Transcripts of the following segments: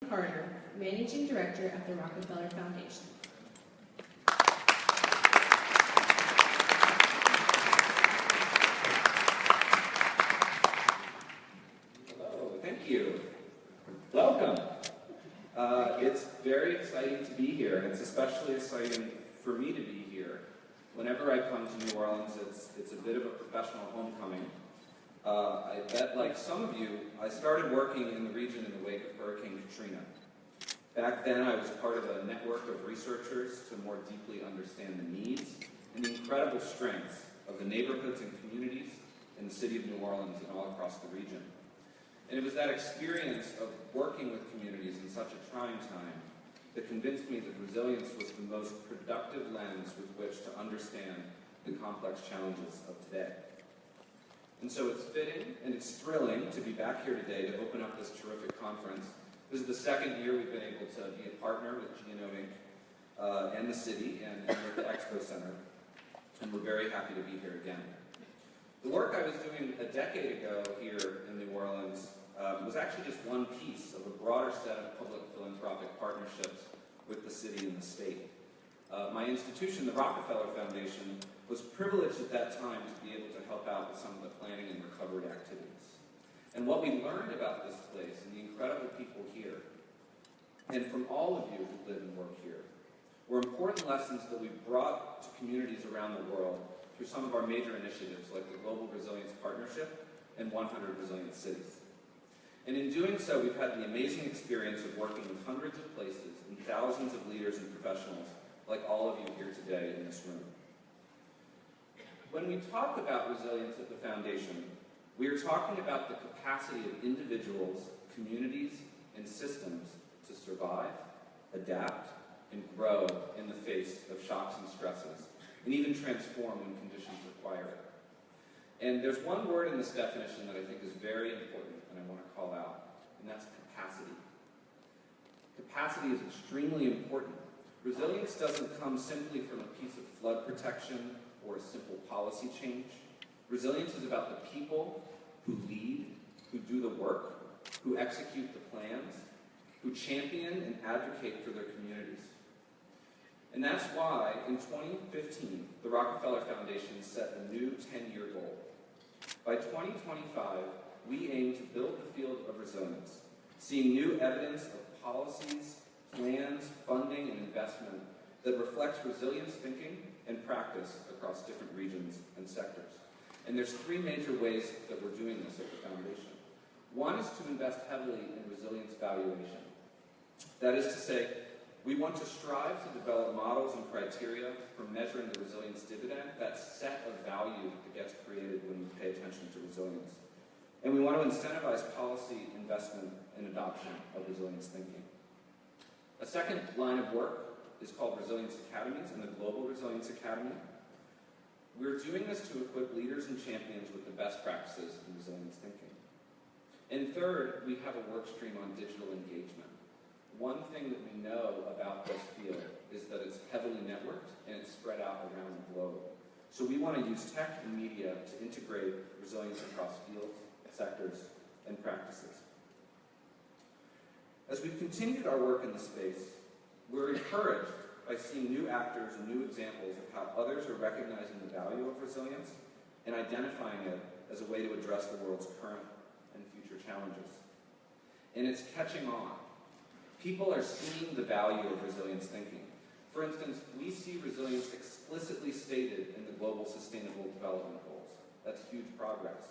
Carter, Managing Director of the Rockefeller Foundation. Hello, thank you. Welcome. It's very exciting to be here, and it's especially exciting for me to be here. Whenever I come to New Orleans, it's a bit of a professional homecoming. I bet, like some of you, I started working in the region in the wake of Hurricane Katrina. Back then, I was part of a network of researchers to more deeply understand the needs and the incredible strengths of the neighborhoods and communities in the city of New Orleans and all across the region. And it was that experience of working with communities in such a trying time that convinced me that resilience was the most productive lens with which to understand the complex challenges of today. And so it's fitting and it's thrilling to be back here today to open up this terrific conference. This is the second year we've been able to be a partner with G&O Inc. And the city and with the Expo Center, and we're very happy to be here again. The work I was doing a decade ago here in New Orleans was actually just one piece of a broader set of public philanthropic partnerships with the city and the state. My institution, the Rockefeller Foundation, was privileged at that time to be able to help out with some of the planning and recovery activities. And what we learned about this place and the incredible people here, and from all of you who live and work here, were important lessons that we brought to communities around the world through some of our major initiatives like the Global Resilience Partnership and 100 Resilient Cities. And in doing so, we've had the amazing experience of working with hundreds of places and thousands of leaders and professionals like all of you here today in this room. When we talk about resilience at the Foundation, we are talking about the capacity of individuals, communities, and systems to survive, adapt, and grow in the face of shocks and stresses, and even transform when conditions require it. And there's one word in this definition that I think is very important and I want to call out, and that's capacity. Capacity is extremely important. Resilience doesn't come simply from a piece of flood protection or a simple policy change. Resilience is about the people who lead, who do the work, who execute the plans, who champion and advocate for their communities. And that's why, in 2015, the Rockefeller Foundation set a new 10-year goal. By 2025, we aim to build the field of resilience, seeing new evidence of policies, plans, funding, and investment that reflects resilience thinking and practice across different regions and sectors. And there's three major ways that we're doing this at the Foundation. One is to invest heavily in resilience valuation. That is to say, we want to strive to develop models and criteria for measuring the resilience dividend, that set of value that gets created when we pay attention to resilience. And we want to incentivize policy, investment, and adoption of resilience thinking. A second line of work is called Resilience Academies and the Global Resilience Academy. We're doing this to equip leaders and champions with the best practices in resilience thinking. And third, we have a work stream on digital engagement. One thing that we know about this field is that it's heavily networked and it's spread out around the globe. So we want to use tech and media to integrate resilience across fields, sectors, and practices. As we've continued our work in the space, we're encouraged by seeing new actors and new examples of how others are recognizing the value of resilience and identifying it as a way to address the world's current and future challenges. And it's catching on. People are seeing the value of resilience thinking. For instance, we see resilience explicitly stated in the Global Sustainable Development Goals. That's huge progress.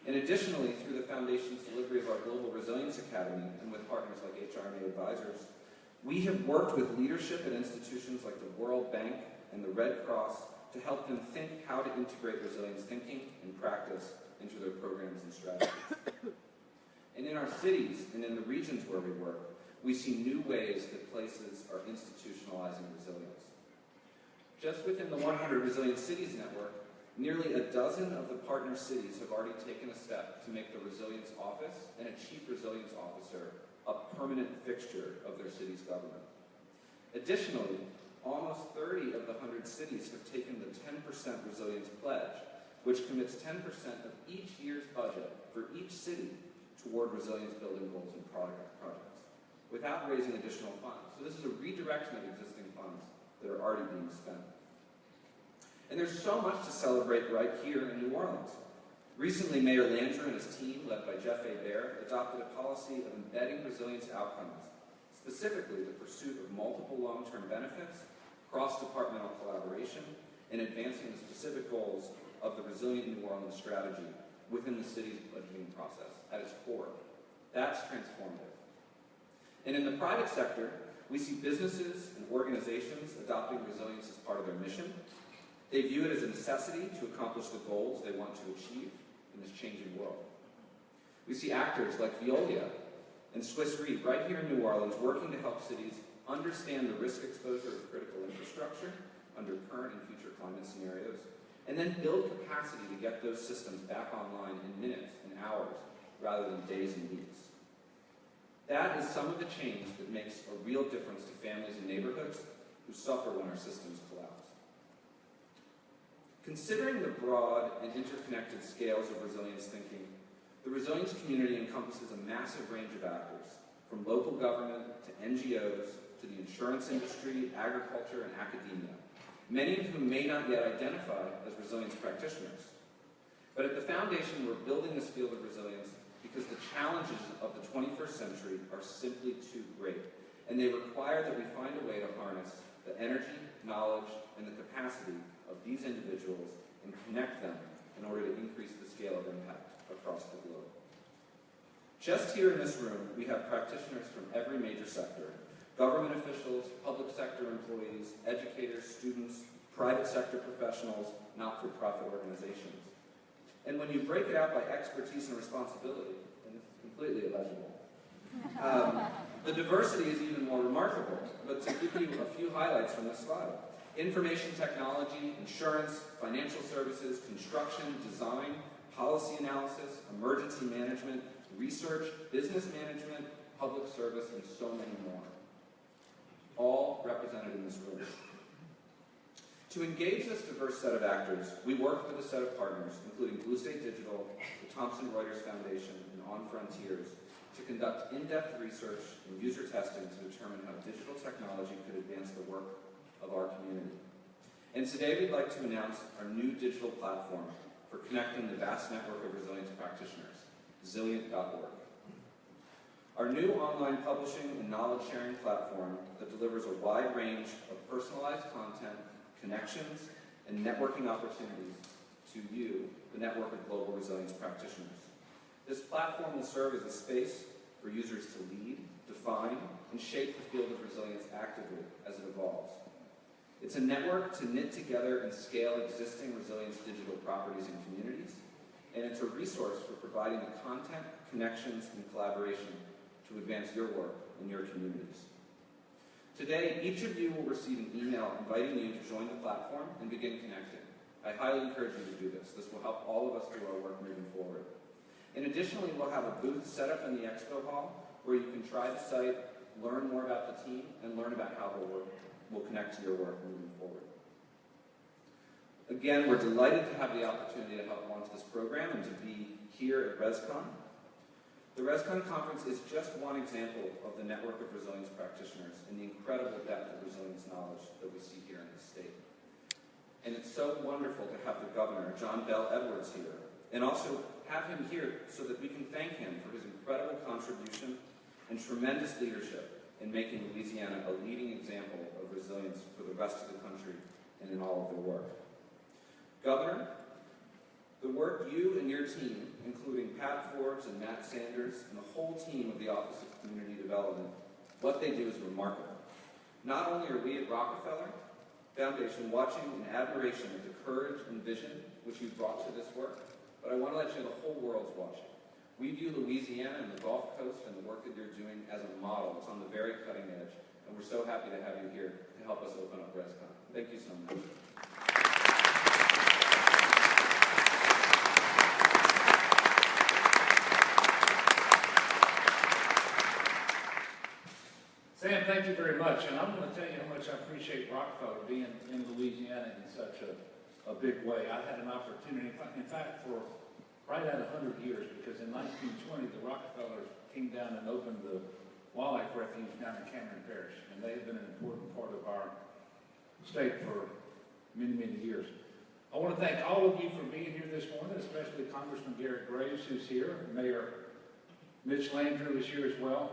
And additionally, through the Foundation's delivery of our Global Resilience Academy and with partners like HRMA Advisors, we have worked with leadership at institutions like the World Bank and the Red Cross to help them think how to integrate resilience thinking and practice into their programs and strategies. And in our cities and in the regions where we work, we see new ways that places are institutionalizing resilience. Just within the 100 Resilient Cities network, nearly a dozen of the partner cities have already taken a step to make the Resilience Office and a Chief Resilience Officer a permanent fixture of their city's government. Additionally, almost 30 of the 100 cities have taken the 10% Resilience Pledge, which commits 10% of each year's budget for each city toward resilience building goals and projects. without raising additional funds. So this is a redirection of existing funds that are already being spent. And there's so much to celebrate right here in New Orleans. Recently, Mayor Landrieu and his team, led by Jeff A. Baer, adopted a policy of embedding resilience outcomes, specifically the pursuit of multiple long-term benefits, cross-departmental collaboration, and advancing the specific goals of the Resilient New Orleans strategy within the city's budgeting process at its core. That's transformative. And in the private sector, we see businesses and organizations adopting resilience as part of their mission. They view it as a necessity to accomplish the goals they want to achieve in this changing world. We see actors like Veolia and Swiss Re right here in New Orleans working to help cities understand the risk exposure of critical infrastructure under current and future climate scenarios, and then build capacity to get those systems back online in minutes and hours rather than days and weeks. That is some of the change that makes a real difference to families and neighborhoods who suffer when our systems collapse. Considering the broad and interconnected scales of resilience thinking, the resilience community encompasses a massive range of actors, from local government to NGOs to the insurance industry, agriculture, and academia, many of whom may not yet identify as resilience practitioners. But at the Foundation, we're building this field of resilience because the challenges of the 21st century are simply too great, and they require that we find a way to harness the energy, knowledge, and the capacity of these individuals and connect them in order to increase the scale of impact across the globe. Just here in this room, we have practitioners from every major sector: government officials, public sector employees, educators, students, private sector professionals, not-for-profit organizations. And when you break it out by expertise and responsibility, and this is completely illegible, the diversity is even more remarkable. But to give you a few highlights from this slide: information technology, insurance, financial services, construction, design, policy analysis, emergency management, research, business management, public service, and so many more. All represented in this room. To engage this diverse set of actors, we worked with a set of partners, including Blue State Digital, the Thomson Reuters Foundation, and On Frontiers, to conduct in-depth research and user testing to determine how digital technology could advance the work of our community. And today we'd like to announce our new digital platform for connecting the vast network of resilience practitioners, resilient.org. Our new online publishing and knowledge-sharing platform that delivers a wide range of personalized content, connections, and networking opportunities to you, the network of global resilience practitioners. This platform will serve as a space for users to lead, define, and shape the field of resilience actively as it evolves. It's a network to knit together and scale existing resilience digital properties and communities, and it's a resource for providing the content, connections, and collaboration to advance your work in your communities. Today, each of you will receive an email inviting you to join the platform and begin connecting. I highly encourage you to do this. This will help all of us do our work moving forward. And additionally, we'll have a booth set up in the expo hall where you can try the site, learn more about the team, and learn about how we'll connect to your work moving forward. Again, we're delighted to have the opportunity to help launch this program and to be here at ResCon. The ResCon conference is just one example of the network of resilience practitioners and the incredible depth of resilience knowledge that we see here in this state. And it's so wonderful to have the governor, John Bel Edwards, here, and also have him here so that we can thank him for his incredible contribution and tremendous leadership in making Louisiana a leading example of resilience for the rest of the country and in all of their work. Governor, the work you and your team, including Pat Forbes and Matt Sanders and the whole team of the Office of Community Development, what they do is remarkable. Not only are we at Rockefeller Foundation watching in admiration at the courage and vision which you've brought to this work, but I want to let you know the whole world's watching. We view Louisiana and the Gulf Coast and the work that you're doing as a model. It's on the very cutting edge, and we're so happy to have you here to help us open up ResCon. Thank you so much. Sam, thank you very much, and I'm going to tell you how much I appreciate Rockefeller being in Louisiana in such a big way. I had an opportunity, in fact, for right at 100 years, because in 1920, the Rockefellers came down and opened the wildlife refuge down in Cameron Parish, and they have been an important part of our state for many, many years. I want to thank all of you for being here this morning, especially Congressman Garrett Graves, who's here, Mayor Mitch Landrieu is here as well.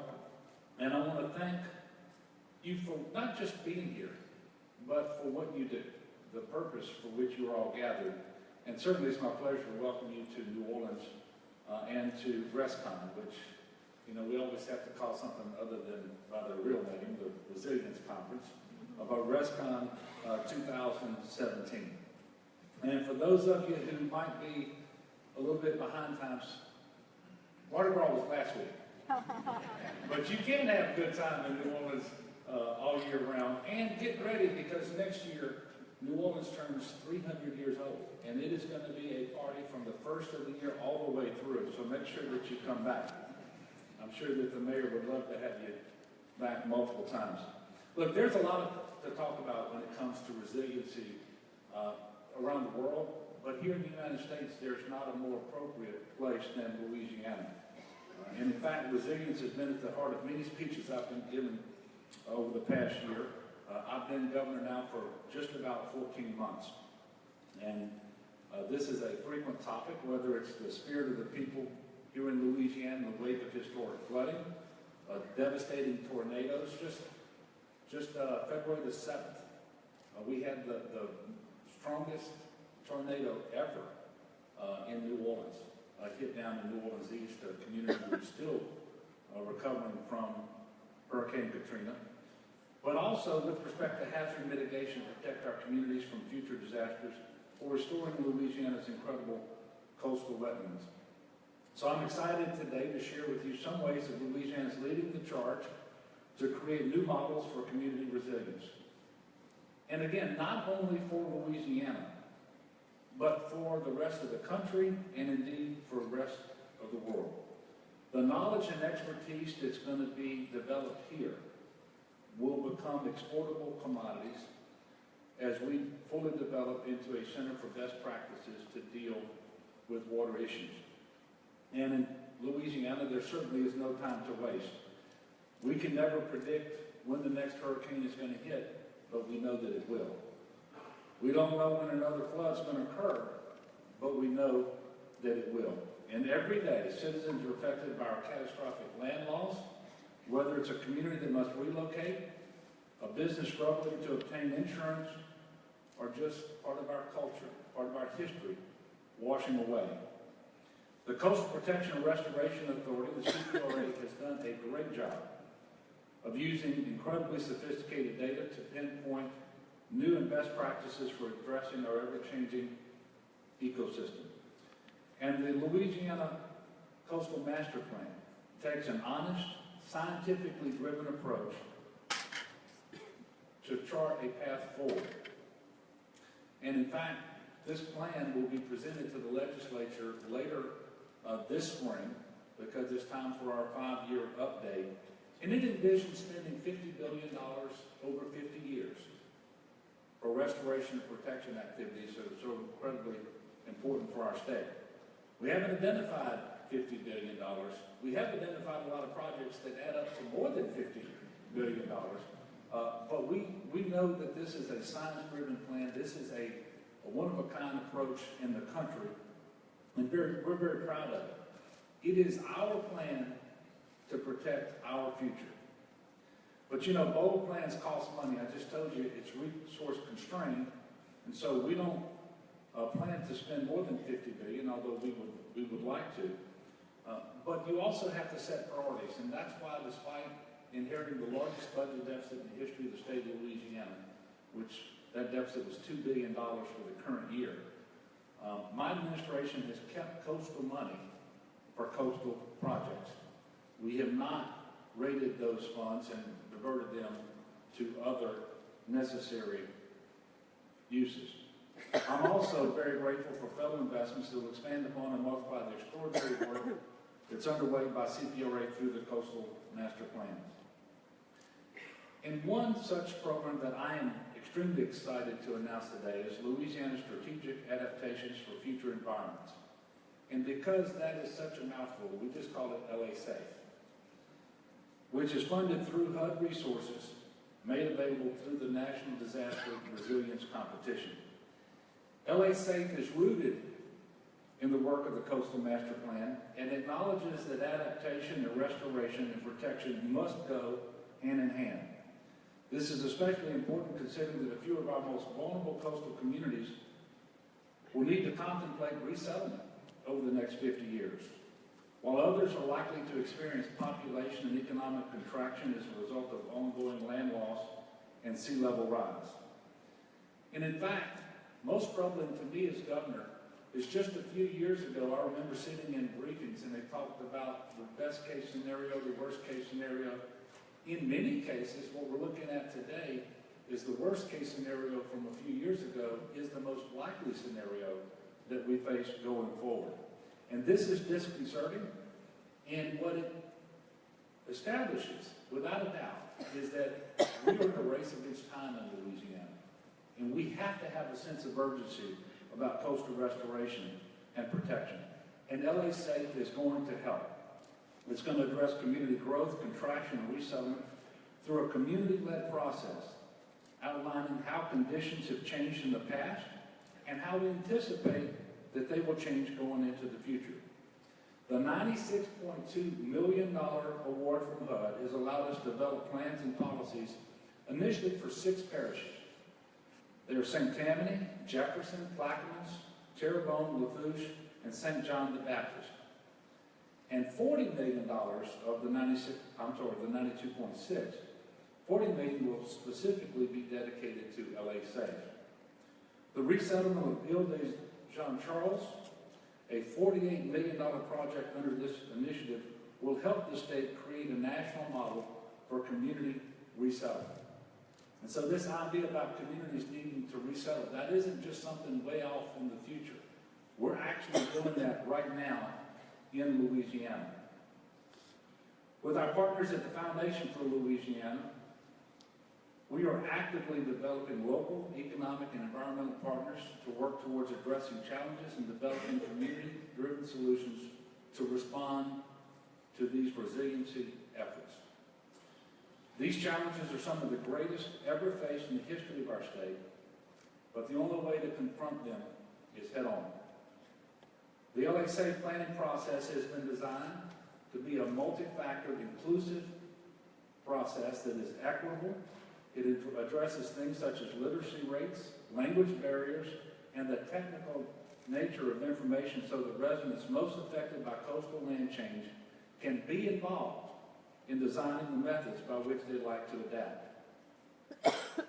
And I want to thank you for not just being here, but for what you do, the purpose for which you are all gathered. And certainly it's my pleasure to welcome you to New Orleans and to ResCon, which, you know, we always have to call something other than by the real name, the Resilience Conference, about ResCon 2017. And for those of you who might be a little bit behind times, Mardi Gras was last week. But you can have a good time in New Orleans all year round. And get ready, because next year, New Orleans turns 300 years old. And it is going to be a party from the first of the year all the way through. So make sure that you come back. I'm sure that the mayor would love to have you back multiple times. Look, there's a lot to talk about when it comes to resiliency around the world, but here in the United States, there's not a more appropriate place than Louisiana. And in fact, resilience has been at the heart of many speeches I've been given over the past year. I've been governor now for just about 14 months. And this is a frequent topic, whether it's the spirit of the people here in Louisiana in the wake of historic flooding, devastating tornadoes. Just February the 7th, we had the strongest tornado ever in New Orleans. Hit down in New Orleans East, a community that's still recovering from Hurricane Katrina. But also with respect to hazard mitigation, protect our communities from future disasters, or restoring Louisiana's incredible coastal wetlands. So I'm excited today to share with you some ways that Louisiana is leading the charge to create new models for community resilience. And again, not only for Louisiana, but for the rest of the country and indeed for the rest of the world. The knowledge and expertise that's going to be developed here will become exportable commodities as we fully develop into a center for best practices to deal with water issues. And in Louisiana, there certainly is no time to waste. We can never predict when the next hurricane is going to hit, but we know that it will. We don't know when another flood's going to occur, but we know that it will. And every day, citizens are affected by our catastrophic land loss, whether it's a community that must relocate, a business struggling to obtain insurance, or just part of our culture, part of our history, washing away. The Coastal Protection and Restoration Authority, the CPRA, has done a great job of using incredibly sophisticated data to pinpoint new and best practices for addressing our ever-changing ecosystem. And the Louisiana Coastal Master Plan takes an honest, scientifically driven approach to chart a path forward. And in fact, this plan will be presented to the legislature later this spring, because it's time for our 5-year update. And it envisions spending $50 billion over 50 years for restoration and protection activities that are so incredibly important for our state. We haven't identified $50 billion. We have identified a lot of projects that add up to more than $50 billion. But we know that this is a science-driven plan. This is a one-of-a-kind approach in the country, and we're very proud of it. It is our plan to protect our future. But you know, bold plans cost money. I just told you it's resource constrained, and so we don't plan to spend more than $50 billion, although we would like to. But you also have to set priorities, and that's why, despite inheriting the largest budget deficit in the history of the state of Louisiana, which that deficit was $2 billion for the current year, my administration has kept coastal money for coastal projects. We have not raided those funds and diverted them to other necessary uses. I'm also very grateful for federal investments that will expand upon and multiply the extraordinary work that's underway by CPRA through the Coastal Master Plan. And one such program that I am extremely excited to announce today is Louisiana's Strategic Adaptations for Future Environments. And because that is such a mouthful, we just call it LA Safe. which is funded through HUD resources made available through the National Disaster Resilience Competition. LA Safe is rooted in the work of the Coastal Master Plan and acknowledges that adaptation and restoration and protection must go hand in hand. This is especially important considering that a few of our most vulnerable coastal communities will need to contemplate resettlement over the next 50 years, while others are likely to experience population and economic contraction as a result of ongoing land loss and sea level rise. And in fact, most troubling to me as governor is just a few years ago, I remember sitting in briefings and they talked about the best case scenario, the worst case scenario. In many cases, what we're looking at today is the worst case scenario from a few years ago is the most likely scenario that we face going forward. And this is disconcerting, and what it establishes, without a doubt, is that we are in a race against time in Louisiana, and we have to have a sense of urgency about coastal restoration and protection. And LA Safe is going to help. It's going to address community growth, contraction, and resettlement through a community-led process, outlining how conditions have changed in the past and how we anticipate that they will change going into the future. The $96.2 million award from HUD has allowed us to develop plans and policies initially for 6 parishes. They are St. Tammany, Jefferson, Plaquemines, Terrebonne, Lafourche, and St. John the Baptist. And $40 million of the 92.6, $40 million will specifically be dedicated to LA Safe. The resettlement of Ile de Jean Charles, a $48 million project under this initiative, will help the state create a national model for community resettlement. And so this idea about communities needing to resettle, that isn't just something way off in the future. We're actually doing that right now in Louisiana. With our partners at the Foundation for Louisiana, we are actively developing local, economic, and environmental partners to work towards addressing challenges and developing community-driven solutions to respond to these resiliency efforts. These challenges are some of the greatest ever faced in the history of our state, but the only way to confront them is head-on. The LA Safe planning process has been designed to be a multi-factored, inclusive process that is equitable. It addresses things such as literacy rates, language barriers, and the technical nature of information so that residents most affected by coastal land change can be involved in designing the methods by which they'd like to adapt.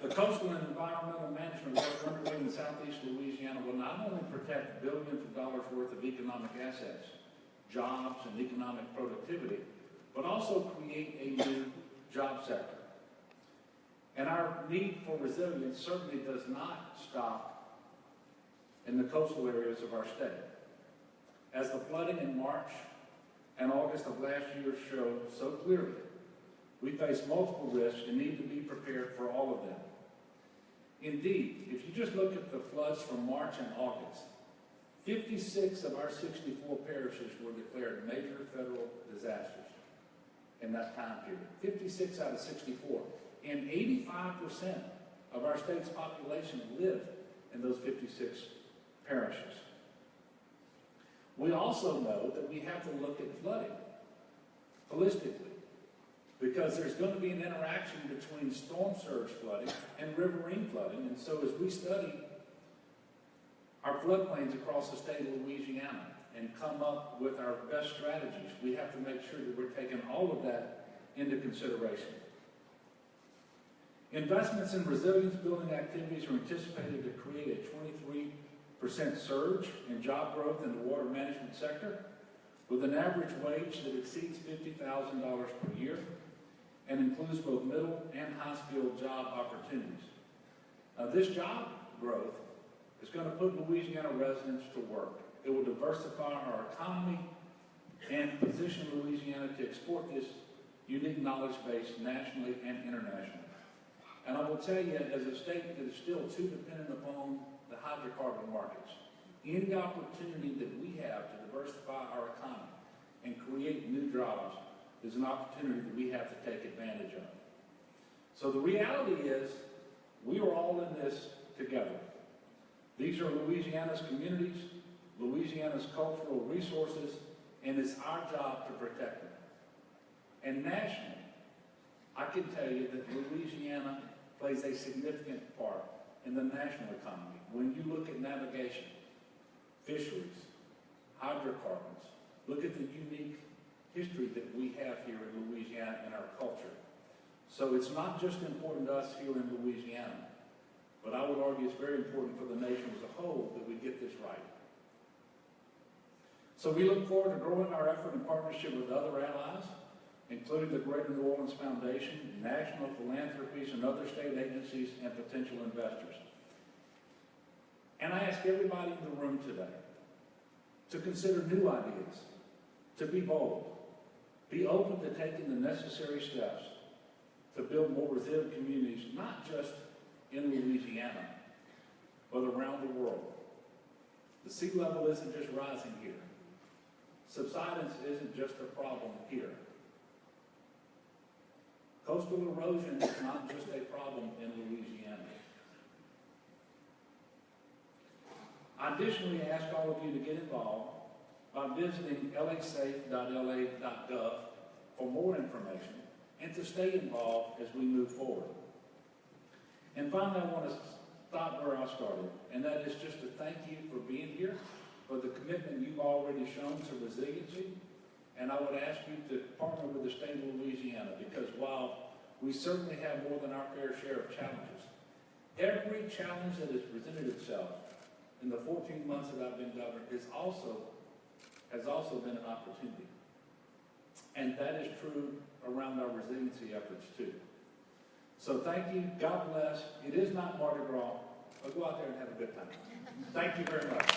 The coastal and environmental management work underway in southeast Louisiana will not only protect billions of dollars worth of economic assets, jobs, and economic productivity, but also create a new job sector. And our need for resilience certainly does not stop in the coastal areas of our state. As the flooding in March and August of last year showed so clearly, we face multiple risks and need to be prepared for all of them. Indeed, if you just look at the floods from March and August, 56 of our 64 parishes were declared major federal disasters in that time period. 56 out of 64. And 85% of our state's population live in those 56 parishes. We also know that we have to look at flooding holistically, because there's going to be an interaction between storm surge flooding and riverine flooding. And so as we study our floodplains across the state of Louisiana and come up with our best strategies, we have to make sure that we're taking all of that into consideration. Investments in resilience building activities are anticipated to create a 23% surge in job growth in the water management sector, with an average wage that exceeds $50,000 per year and includes both middle and high-skilled job opportunities. Now, this job growth is going to put Louisiana residents to work. It will diversify our economy and position Louisiana to export this unique knowledge base nationally and internationally. And I will tell you, as a state that is still too dependent upon the hydrocarbon markets, any opportunity that we have to diversify our economy and create new jobs is an opportunity that we have to take advantage of. So the reality is, we are all in this together. These are Louisiana's communities, Louisiana's cultural resources, and it's our job to protect them. And nationally, I can tell you that Louisiana plays a significant part in the national economy. When you look at navigation, fisheries, hydrocarbons, look at the unique history that we have here in Louisiana and our culture. So it's not just important to us here in Louisiana, but I would argue it's very important for the nation as a whole that we get this right. So we look forward to growing our effort in partnership with other allies, including the Greater New Orleans Foundation, national philanthropies, and other state agencies and potential investors. And I ask everybody in the room today to consider new ideas, to be bold, be open to taking the necessary steps to build more resilient communities, not just in Louisiana, but around the world. The sea level isn't just rising here. Subsidence isn't just a problem here. Coastal erosion is not just a problem in Louisiana. I additionally ask all of you to get involved by visiting lasafe.la.gov for more information and to stay involved as we move forward. And finally, I want to stop where I started, and that is just to thank you for being here, for the commitment you've already shown to resiliency. And I would ask you to partner with the state of Louisiana, because while we certainly have more than our fair share of challenges, every challenge that has presented itself in the 14 months that I've been governor has also been an opportunity. And that is true around our resiliency efforts too. So thank you, God bless. It is not Mardi Gras, but go out there and have a good time. Thank you very much.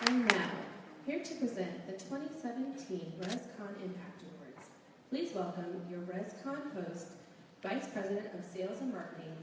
And now, here to present the 2017 ResCon Impact Awards. Please welcome your ResCon host, Vice President of Sales and Marketing,